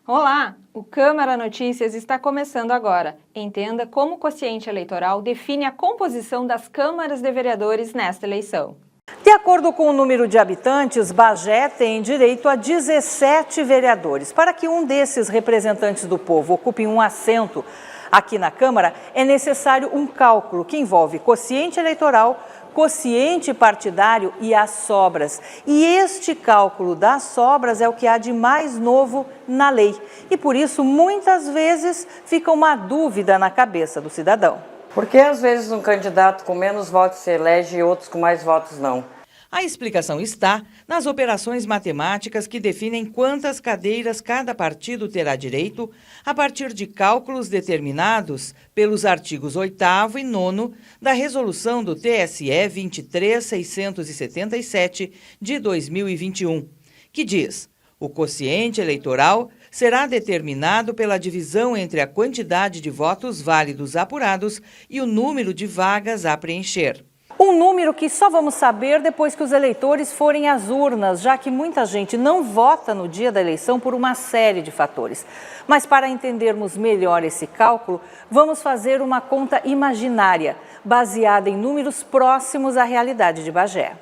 Olá! O Câmara Notícias está começando agora. Entenda como o quociente eleitoral define a composição das câmaras de vereadores nesta eleição. De acordo com o número de habitantes, Bagé tem direito a 17 vereadores. Para que um desses representantes do povo ocupe um assento aqui na Câmara, é necessário um cálculo que envolve quociente eleitoral, quociente partidário e as sobras. E este cálculo das sobras é o que há de mais novo na lei. E por isso, muitas vezes, fica uma dúvida na cabeça do cidadão. Por que às vezes um candidato com menos votos se elege e outros com mais votos não? A explicação está nas operações matemáticas que definem quantas cadeiras cada partido terá direito a partir de cálculos determinados pelos artigos 8º e 9º da Resolução do TSE 23.677 de 2021, que diz: o quociente eleitoral será determinado pela divisão entre a quantidade de votos válidos apurados e o número de vagas a preencher. Um número que só vamos saber depois que os eleitores forem às urnas, já que muita gente não vota no dia da eleição por uma série de fatores. Mas para entendermos melhor esse cálculo, vamos fazer uma conta imaginária, baseada em números próximos à realidade de Bagé.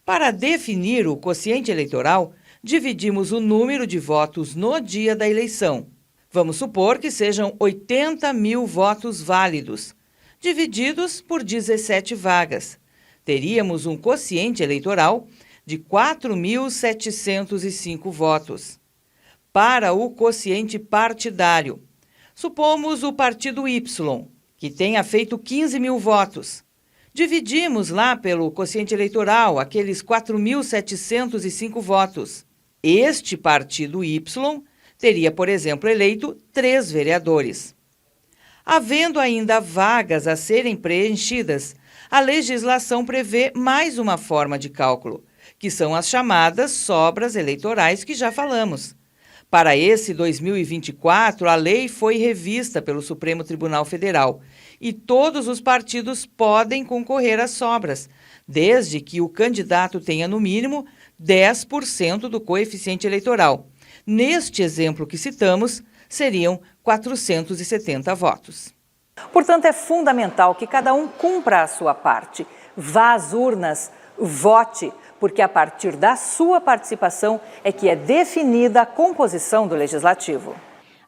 Para definir o quociente eleitoral, dividimos o número de votos no dia da eleição. Vamos supor que sejam 80 mil votos válidos, divididos por 17 vagas. Teríamos um quociente eleitoral de 4.705 votos. Para o quociente partidário, supomos o partido Y, que tenha feito 15 mil votos. Dividimos lá pelo quociente eleitoral aqueles 4.705 votos. Este partido Y teria, por exemplo, eleito 3 vereadores. Havendo ainda vagas a serem preenchidas, a legislação prevê mais uma forma de cálculo, que são as chamadas sobras eleitorais que já falamos. Para esse 2024, a lei foi revista pelo Supremo Tribunal Federal e todos os partidos podem concorrer às sobras, desde que o candidato tenha no mínimo 10% do coeficiente eleitoral. Neste exemplo que citamos, seriam 470 votos. Portanto, é fundamental que cada um cumpra a sua parte. Vá às urnas, vote, porque a partir da sua participação é que é definida a composição do Legislativo.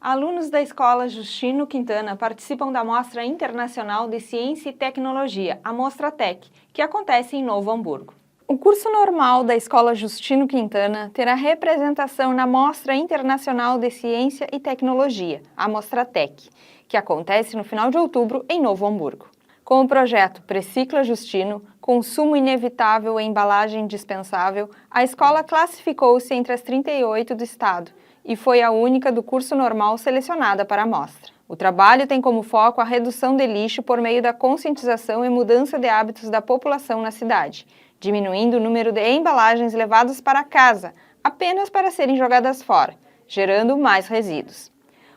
Alunos da Escola Justino Quintana participam da Mostra Internacional de Ciência e Tecnologia, a Mostratec, que acontece em Novo Hamburgo. O curso normal da Escola Justino Quintana terá representação na Mostra Internacional de Ciência e Tecnologia, a Mostratec, que acontece no final de outubro em Novo Hamburgo. Com o projeto Precicla Justino, consumo inevitável e embalagem dispensável, a escola classificou-se entre as 38 do estado e foi a única do curso normal selecionada para a mostra. O trabalho tem como foco a redução de lixo por meio da conscientização e mudança de hábitos da população na cidade, diminuindo o número de embalagens levadas para casa, apenas para serem jogadas fora, gerando mais resíduos.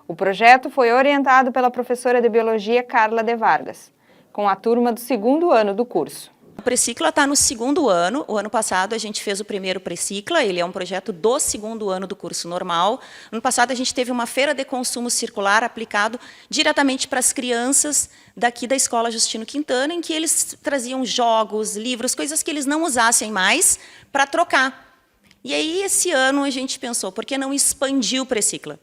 O projeto foi orientado pela professora de Biologia Carla de Vargas, com a turma do 2º ano do curso. O Precicla está no 2º ano. O ano passado a gente fez o primeiro Precicla, ele é um projeto do 2º ano do curso normal. Ano passado a gente teve uma feira de consumo circular aplicado diretamente para as crianças daqui da Escola Justino Quintana, em que eles traziam jogos, livros, coisas que eles não usassem mais para trocar. E aí esse ano a gente pensou, por que não expandir o Precicla?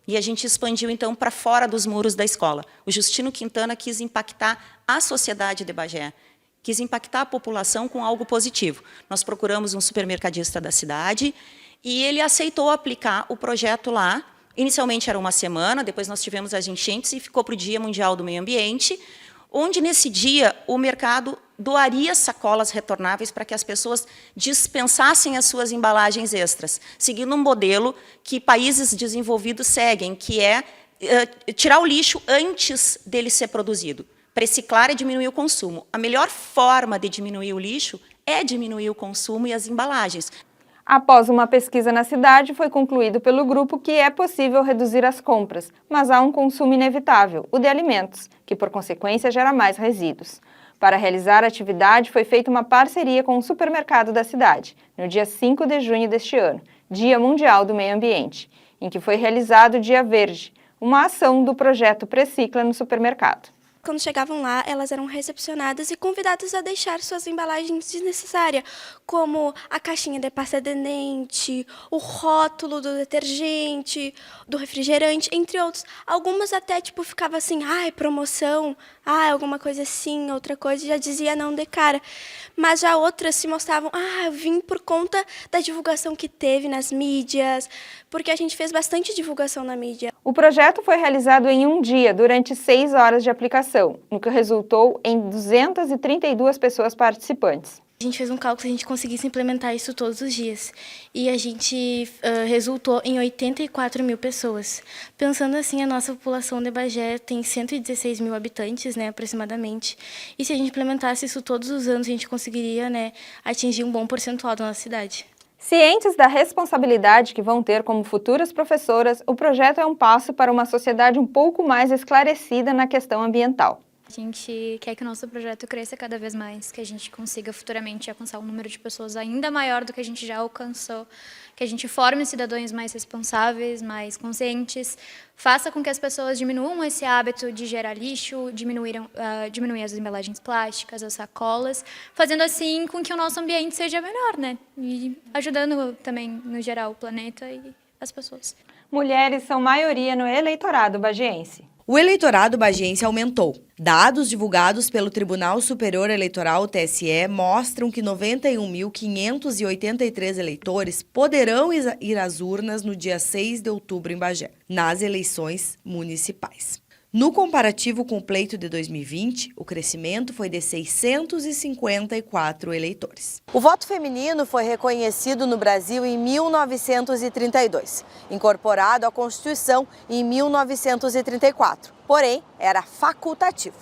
E a gente expandiu, então, para fora dos muros da escola. O Justino Quintana quis impactar a sociedade de Bagé, quis impactar a população com algo positivo. Nós procuramos um supermercadista da cidade e ele aceitou aplicar o projeto lá. Inicialmente era uma semana, depois nós tivemos as enchentes e ficou para o Dia Mundial do Meio Ambiente, onde, nesse dia, o mercado doaria sacolas retornáveis para que as pessoas dispensassem as suas embalagens extras, seguindo um modelo que países desenvolvidos seguem, que é tirar o lixo antes dele ser produzido. Reciclar é diminuir o consumo. A melhor forma de diminuir o lixo é diminuir o consumo e as embalagens. Após uma pesquisa na cidade, foi concluído pelo grupo que é possível reduzir as compras, mas há um consumo inevitável, o de alimentos, que por consequência gera mais resíduos. Para realizar a atividade, foi feita uma parceria com o supermercado da cidade, no dia 5 de junho deste ano, Dia Mundial do Meio Ambiente, em que foi realizado o Dia Verde, uma ação do projeto Precicla no supermercado. Quando chegavam lá, elas eram recepcionadas e convidadas a deixar suas embalagens desnecessárias, como a caixinha de pasta de dente, o rótulo do detergente, do refrigerante, entre outros. Algumas até ficava assim, promoção, alguma coisa assim, outra coisa, já dizia não de cara. Mas já outras se mostravam, eu vim por conta da divulgação que teve nas mídias, porque a gente fez bastante divulgação na mídia. O projeto foi realizado em um dia, durante 6 horas de aplicação, o que resultou em 232 pessoas participantes. A gente fez um cálculo se a gente conseguisse implementar isso todos os dias. E a gente resultou em 84 mil pessoas. Pensando assim, a nossa população de Bagé tem 116 mil habitantes, aproximadamente. E se a gente implementasse isso todos os anos, a gente conseguiria, atingir um bom percentual da nossa cidade. Cientes da responsabilidade que vão ter como futuras professoras, o projeto é um passo para uma sociedade um pouco mais esclarecida na questão ambiental. A gente quer que o nosso projeto cresça cada vez mais, que a gente consiga futuramente alcançar um número de pessoas ainda maior do que a gente já alcançou, que a gente forme cidadãos mais responsáveis, mais conscientes, faça com que as pessoas diminuam esse hábito de gerar lixo, diminuir as embalagens plásticas, as sacolas, fazendo assim com que o nosso ambiente seja melhor, E ajudando também, no geral, o planeta e as pessoas. Mulheres são maioria no eleitorado bagiense. O eleitorado bagiense aumentou. Dados divulgados pelo Tribunal Superior Eleitoral, TSE, mostram que 91.583 eleitores poderão ir às urnas no dia 6 de outubro em Bagé, nas eleições municipais. No comparativo com o pleito de 2020, o crescimento foi de 654 eleitores. O voto feminino foi reconhecido no Brasil em 1932, incorporado à Constituição em 1934, porém era facultativo.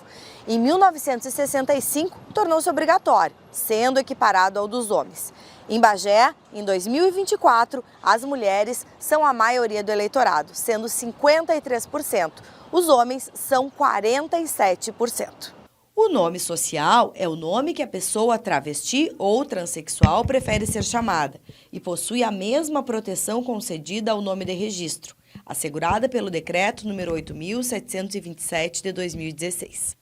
Em 1965, tornou-se obrigatório, sendo equiparado ao dos homens. Em Bagé, em 2024, as mulheres são a maioria do eleitorado, sendo 53%. Os homens são 47%. O nome social é o nome que a pessoa travesti ou transexual prefere ser chamada e possui a mesma proteção concedida ao nome de registro, assegurada pelo Decreto nº 8.727 de 2016.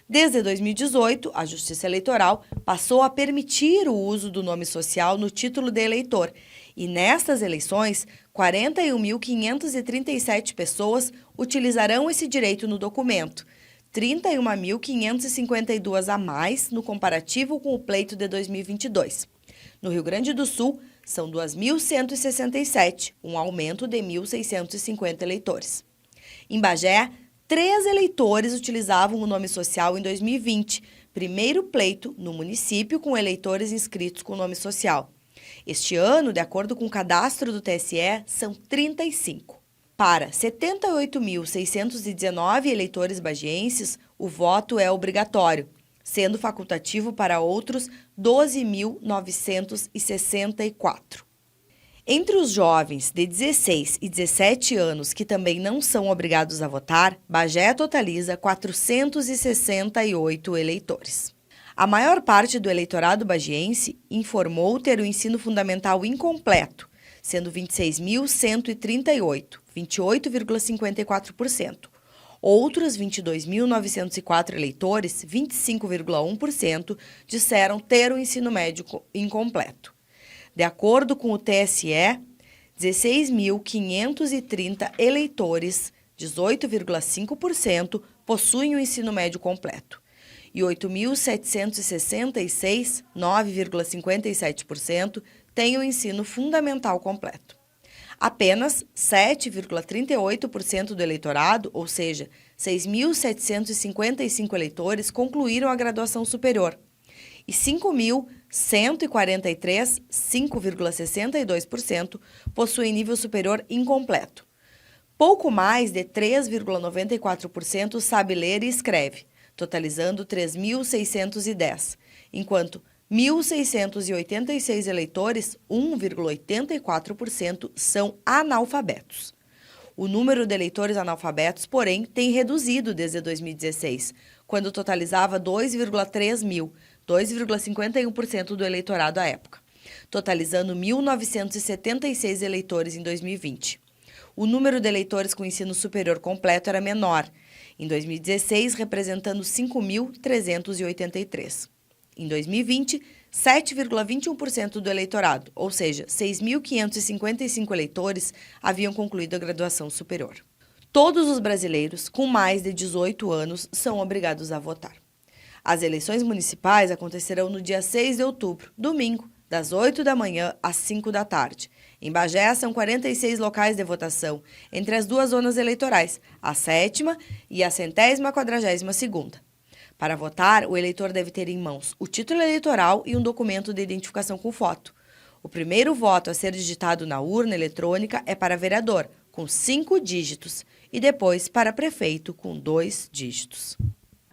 Desde 2018, a Justiça Eleitoral passou a permitir o uso do nome social no título de eleitor e, nestas eleições, 41.537 pessoas utilizarão esse direito no documento, 31.552 a mais no comparativo com o pleito de 2022. No Rio Grande do Sul, são 2.167, um aumento de 1.650 eleitores. Em Bagé, 3 eleitores utilizavam o nome social em 2020, primeiro pleito no município com eleitores inscritos com nome social. Este ano, de acordo com o cadastro do TSE, são 35. Para 78.619 eleitores bagienses, o voto é obrigatório, sendo facultativo para outros 12.964. Entre os jovens de 16 e 17 anos que também não são obrigados a votar, Bagé totaliza 468 eleitores. A maior parte do eleitorado bagiense informou ter o ensino fundamental incompleto, sendo 26.138, 28,54%. Outros 22.904 eleitores, 25,1%, disseram ter o ensino médio incompleto. De acordo com o TSE, 16.530 eleitores, 18,5%, possuem o ensino médio completo. E 8.766, 9,57%, têm o ensino fundamental completo. Apenas 7,38% do eleitorado, ou seja, 6.755 eleitores, concluíram a graduação superior. E 5.143, 5,62%, possuem nível superior incompleto. Pouco mais de 3,94% sabe ler e escreve, totalizando 3.610, enquanto 1.686 eleitores, 1,84%, são analfabetos. O número de eleitores analfabetos, porém, tem reduzido desde 2016, quando totalizava 2,3 mil, 2,51% do eleitorado à época, totalizando 1.976 eleitores em 2020. o número de eleitores com ensino superior completo era menor, em 2016 representando 5.383. Em 2020, 7,21% do eleitorado, ou seja, 6.555 eleitores, haviam concluído a graduação superior. Todos os brasileiros com mais de 18 anos são obrigados a votar. As eleições municipais acontecerão no dia 6 de outubro, domingo, das 8 da manhã às 5 da tarde. Em Bagé, são 46 locais de votação, entre as duas zonas eleitorais, a 7ª e a 142ª. Para votar, o eleitor deve ter em mãos o título eleitoral e um documento de identificação com foto. O primeiro voto a ser digitado na urna eletrônica é para vereador, com 5 dígitos, e depois para prefeito, com 2 dígitos.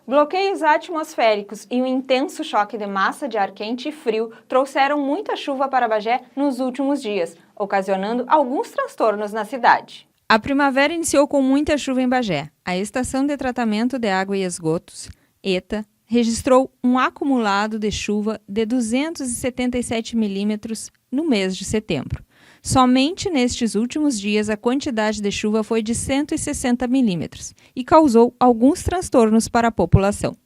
Bloqueios atmosféricos e um intenso choque de massa de ar quente e frio trouxeram muita chuva para Bagé nos últimos dias, ocasionando alguns transtornos na cidade. A primavera iniciou com muita chuva em Bagé. A Estação de Tratamento de Água e Esgotos, ETA, registrou um acumulado de chuva de 277 milímetros no mês de setembro. Somente nestes últimos dias, a quantidade de chuva foi de 160 milímetros e causou alguns transtornos para a população.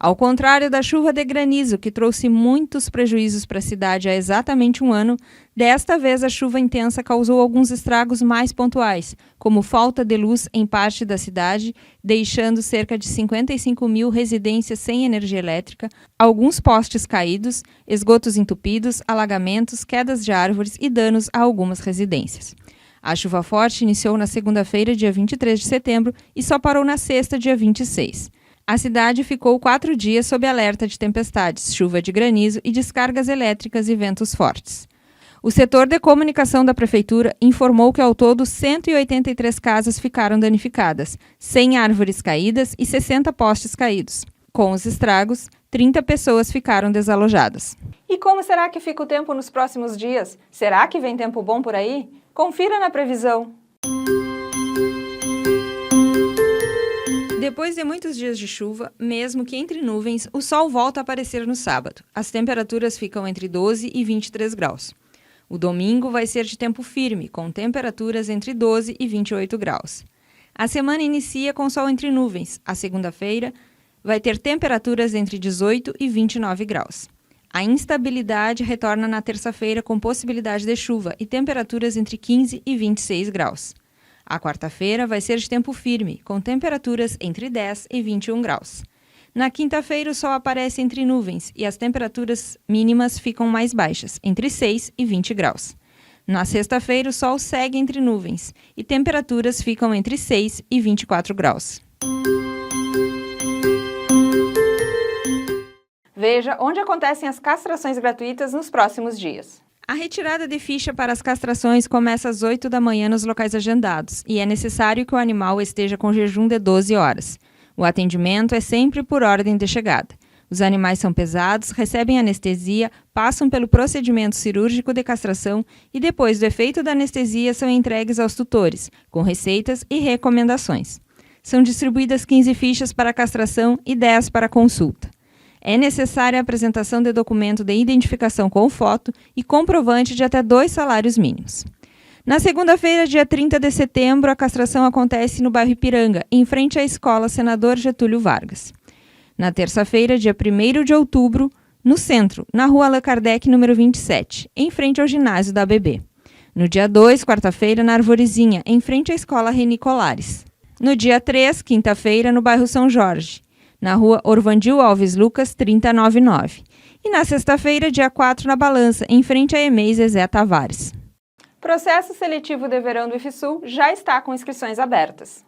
Ao contrário da chuva de granizo, que trouxe muitos prejuízos para a cidade há exatamente um ano, desta vez a chuva intensa causou alguns estragos mais pontuais, como falta de luz em parte da cidade, deixando cerca de 55 mil residências sem energia elétrica, alguns postes caídos, esgotos entupidos, alagamentos, quedas de árvores e danos a algumas residências. A chuva forte iniciou na segunda-feira, dia 23 de setembro, e só parou na sexta, dia 26. A cidade ficou 4 dias sob alerta de tempestades, chuva de granizo e descargas elétricas e ventos fortes. O setor de comunicação da prefeitura informou que ao todo 183 casas ficaram danificadas, 100 árvores caídas e 60 postes caídos. Com os estragos, 30 pessoas ficaram desalojadas. E como será que fica o tempo nos próximos dias? Será que vem tempo bom por aí? Confira na previsão. Depois de muitos dias de chuva, mesmo que entre nuvens, o sol volta a aparecer no sábado. As temperaturas ficam entre 12 e 23 graus. O domingo vai ser de tempo firme, com temperaturas entre 12 e 28 graus. A semana inicia com sol entre nuvens. A segunda-feira vai ter temperaturas entre 18 e 29 graus. A instabilidade retorna na terça-feira com possibilidade de chuva e temperaturas entre 15 e 26 graus. A quarta-feira vai ser de tempo firme, com temperaturas entre 10 e 21 graus. Na quinta-feira, o sol aparece entre nuvens e as temperaturas mínimas ficam mais baixas, entre 6 e 20 graus. Na sexta-feira, o sol segue entre nuvens e temperaturas ficam entre 6 e 24 graus. Veja onde acontecem as castrações gratuitas nos próximos dias. A retirada de ficha para as castrações começa às 8 da manhã nos locais agendados e é necessário que o animal esteja com jejum de 12 horas. O atendimento é sempre por ordem de chegada. Os animais são pesados, recebem anestesia, passam pelo procedimento cirúrgico de castração e depois do efeito da anestesia são entregues aos tutores, com receitas e recomendações. São distribuídas 15 fichas para castração e 10 para consulta. É necessária a apresentação de documento de identificação com foto e comprovante de até 2 salários mínimos. Na segunda-feira, dia 30 de setembro, a castração acontece no bairro Ipiranga, em frente à Escola Senador Getúlio Vargas. Na terça-feira, dia 1º de outubro, no centro, na rua Allan Kardec, número 27, em frente ao ginásio da ABB. No dia 2, quarta-feira, na Arvorezinha, em frente à Escola Reni Colares. No dia 3, quinta-feira, no bairro São Jorge, na rua Orvandil Alves Lucas, 399. E na sexta-feira, dia 4, na Balança, em frente a EMEI Zezé Tavares. Processo seletivo de verão do IFSUL já está com inscrições abertas.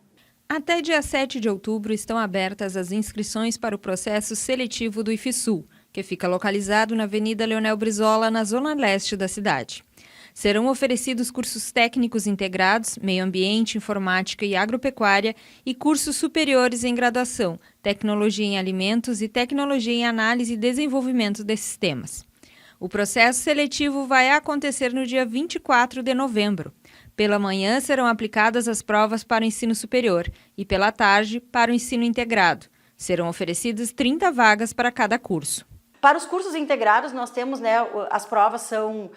Até dia 7 de outubro estão abertas as inscrições para o processo seletivo do IFSUL, que fica localizado na Avenida Leonel Brizola, na zona leste da cidade. Serão oferecidos cursos técnicos integrados, meio ambiente, informática e agropecuária e cursos superiores em graduação, tecnologia em alimentos e tecnologia em análise e desenvolvimento de sistemas. O processo seletivo vai acontecer no dia 24 de novembro. Pela manhã serão aplicadas as provas para o ensino superior e pela tarde para o ensino integrado. Serão oferecidas 30 vagas para cada curso. Para os cursos integrados nós temos, as provas são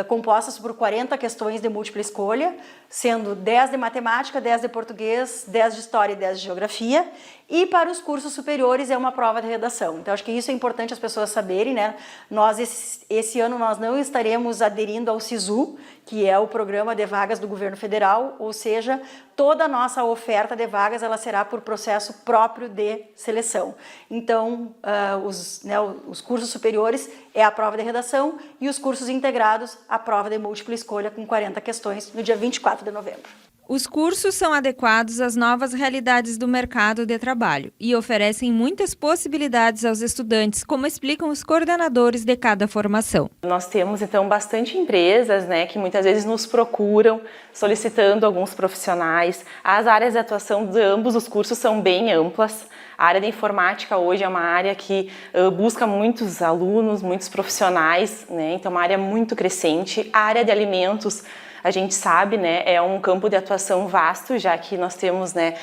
compostas por 40 questões de múltipla escolha, sendo 10 de matemática, 10 de português, 10 de história e 10 de geografia. E para os cursos superiores é uma prova de redação. Então, acho que isso é importante as pessoas saberem, né? Nós, esse ano, nós não estaremos aderindo ao SISU, que é o Programa de Vagas do Governo Federal, ou seja, toda a nossa oferta de vagas ela será por processo próprio de seleção. Então, os cursos superiores é a prova de redação e os cursos integrados, a prova de múltipla escolha com 40 questões no dia 24 de novembro. Os cursos são adequados às novas realidades do mercado de trabalho e oferecem muitas possibilidades aos estudantes, como explicam os coordenadores de cada formação. Nós temos, então, bastante empresas, né, que muitas vezes nos procuram solicitando alguns profissionais. As áreas de atuação de ambos os cursos são bem amplas. A área de informática hoje é uma área que busca muitos alunos, muitos profissionais, né, então é uma área muito crescente. A área de alimentos, a gente sabe, né, é um campo de atuação vasto, já que nós temos, né,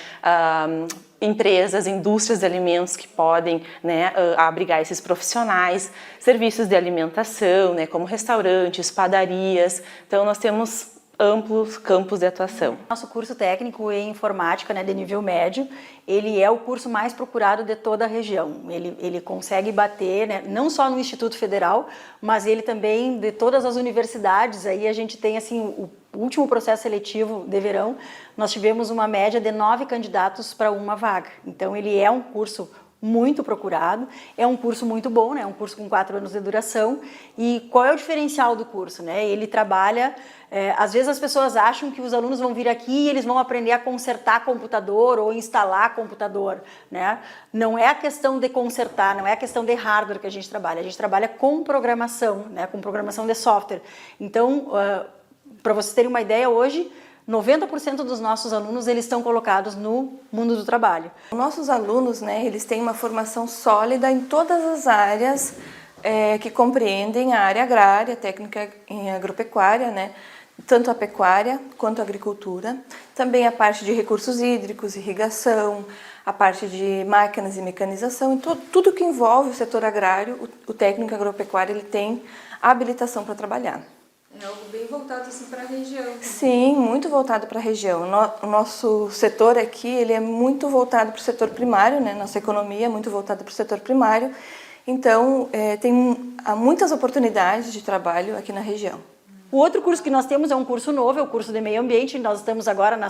empresas, indústrias de alimentos que podem, né, abrigar esses profissionais, serviços de alimentação, né, como restaurantes, padarias. Então, nós temos amplos campos de atuação. Nosso curso técnico em informática, né, de nível médio, ele é o curso mais procurado de toda a região. Ele consegue bater, né, não só no Instituto Federal, mas ele também de todas as universidades. Aí a gente tem assim o último processo seletivo de verão, nós tivemos uma média de 9 candidatos para uma vaga. Então ele é um curso muito procurado, é um curso muito bom, né? É um curso com 4 anos de duração. E qual é o diferencial do curso, né? Ele trabalha, às vezes as pessoas acham que os alunos vão vir aqui e eles vão aprender a consertar computador ou instalar computador, né? Não é a questão de consertar, não é a questão de hardware que a gente trabalha com programação, né? Com programação de software. Então, para vocês terem uma ideia, hoje 90% dos nossos alunos eles estão colocados no mundo do trabalho. Nossos alunos, né, eles têm uma formação sólida em todas as áreas que compreendem a área agrária, técnica em agropecuária, né, tanto a pecuária quanto a agricultura. Também a parte de recursos hídricos, irrigação, a parte de máquinas e mecanização, então, tudo que envolve o setor agrário, o técnico agropecuário ele tem habilitação para trabalhar. É algo bem voltado assim, para a região. Sim, muito voltado para a região. O nosso setor aqui ele é muito voltado para o setor primário, né? Nossa economia é muito voltada para o setor primário. Então, tem muitas oportunidades de trabalho aqui na região. O outro curso que nós temos é um curso novo, é o curso de meio ambiente. Nós estamos agora,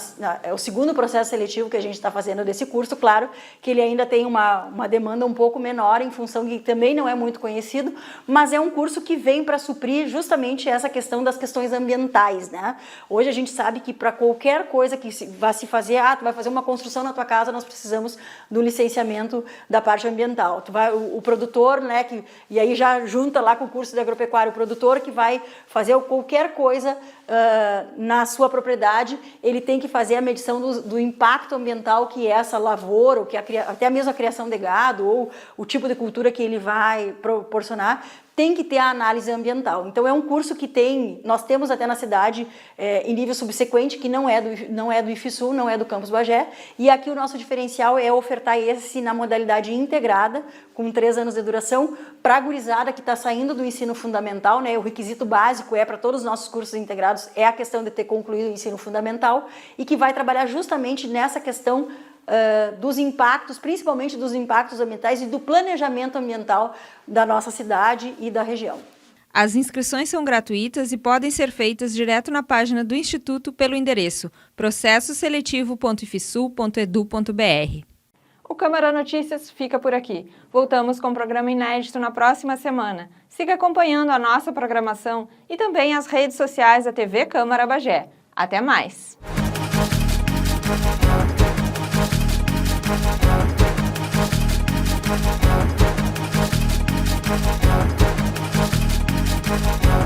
é o segundo processo seletivo que a gente está fazendo desse curso. Claro que ele ainda tem uma demanda um pouco menor em função de que também não é muito conhecido, mas é um curso que vem para suprir justamente essa questão das questões ambientais, né? Hoje a gente sabe que para qualquer coisa que vá se fazer, tu vai fazer uma construção na tua casa, nós precisamos do licenciamento da parte ambiental. O produtor, né, e aí já junta lá com o curso de agropecuária, o produtor que vai fazer qualquer coisa na sua propriedade, ele tem que fazer a medição do impacto ambiental que é essa lavoura, ou que até mesmo a criação de gado, ou o tipo de cultura que ele vai proporcionar, tem que ter a análise ambiental. Então é um curso que nós temos até na cidade em nível subsequente, que não é do IFSU, não é do Campus Bagé, e aqui o nosso diferencial é ofertar esse na modalidade integrada, com 3 anos de duração, para a gurizada que está saindo do ensino fundamental, né? O requisito básico para todos os nossos cursos integrados é a questão de ter concluído o ensino fundamental e que vai trabalhar justamente nessa questão dos impactos, principalmente dos impactos ambientais e do planejamento ambiental da nossa cidade e da região. As inscrições são gratuitas e podem ser feitas direto na página do Instituto pelo endereço processoseletivo.ifsu.edu.br. O Câmara Notícias fica por aqui. Voltamos com um programa inédito na próxima semana. Siga acompanhando a nossa programação e também as redes sociais da TV Câmara Bagé. Até mais! We'll be right back.